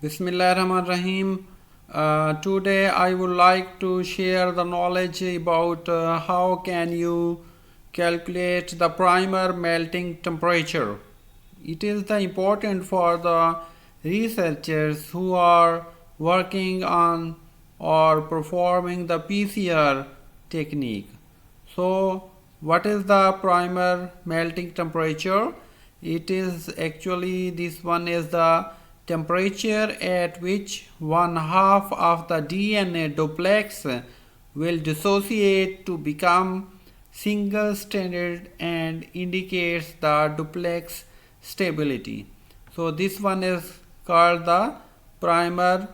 Bismillahirrahmanirrahim. Today I would like to share the knowledge about how can you calculate the primer melting temperature. It is the important for the researchers who are working on or performing the PCR technique. So, what is the primer melting temperature? It is actually, this one is the temperature at which one half of the DNA duplex will dissociate to become single stranded and indicates the duplex stability. So this one is called the primer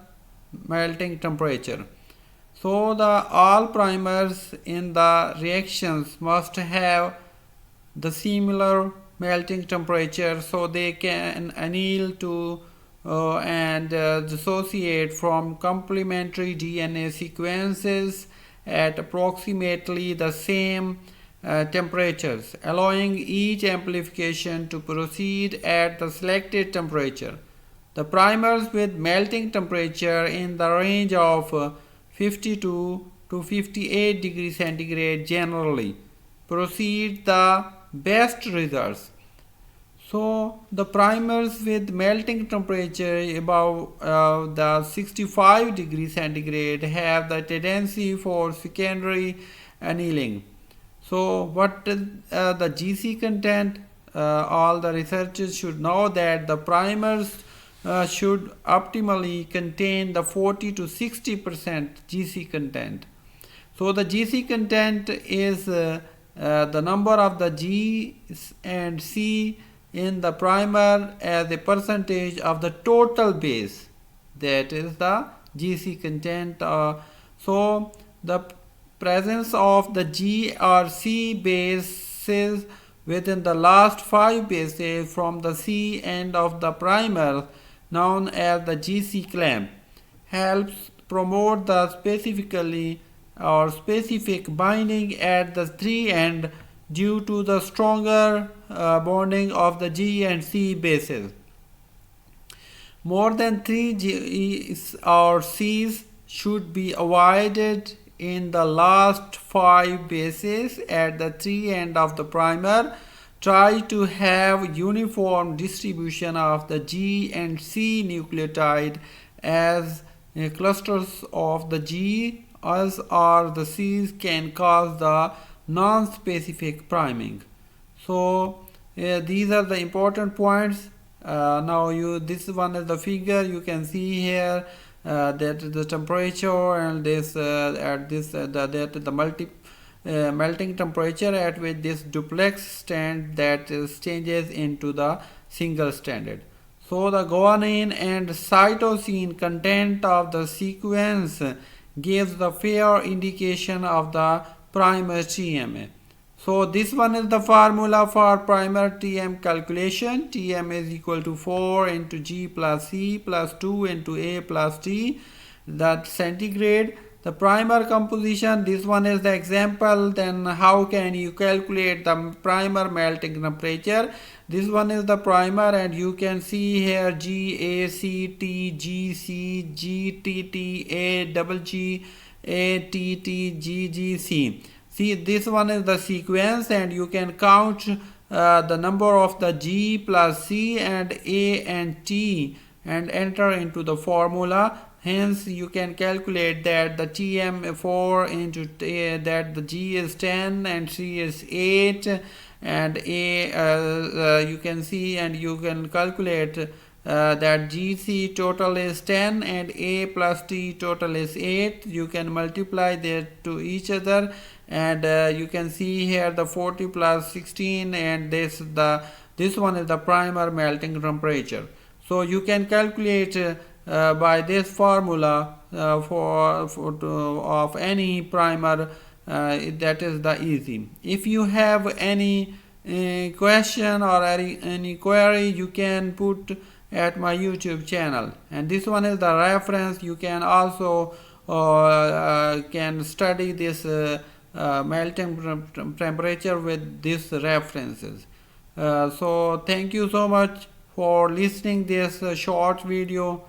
melting temperature. So the all primers in the reactions must have the similar melting temperature so they can anneal to and dissociate from complementary DNA sequences at approximately the same temperatures, allowing each amplification to proceed at the selected temperature. The primers with melting temperature in the range of 52 to 58 degrees centigrade generally proceed the best results. So the primers with melting temperature above the 65 degrees centigrade have the tendency for secondary annealing. So what is the GC content? All the researchers should know that the primers should optimally contain the 40 to 60% GC content. So the GC content is the number of the G and C in the primer as a percentage of the total base. That is the GC content. So the presence of the G or C bases within the last 5 bases from the C end of the primer, known as the GC clamp, helps promote the specifically or specific binding at the 3 end due to the stronger bonding of the G and C bases. More than 3 G's or C's should be avoided in the last 5 bases at the 3 end of the primer. Try to have uniform distribution of the G and C nucleotide as clusters of the G as or the C's can cause the non-specific priming. So these are the important points. Now this one is the figure. You can see here that the temperature and this at this the melting temperature at which this duplex strand that changes into the single stranded. So the guanine and cytosine content of the sequence gives the fair indication of the primer TMA. So this one is the formula for primer TM calculation. TM is equal to 4 into G plus C plus 2 into A plus T, that centigrade. The primer composition, this one is the example. Then how can you calculate the primer melting temperature? This one is the primer and you can see here G A C T G C G T T A double G A T T G G C. See, this one is the sequence and you can count the number of the G plus C and A and T and enter into the formula. Hence you can calculate that the TM 4 into that the G is 10 and C is 8 and A you can see and you can calculate that GC total is 10 and A plus T total is 8. You can multiply that to each other and you can see here the 40 plus 16 and this one is the primer melting temperature. So you can calculate by this formula of any primer. That is the easy. If you have any question or any query, you can put at my YouTube channel, and this one is the reference. You can also can study this melting temperature with these references. So thank you so much for listening this short video.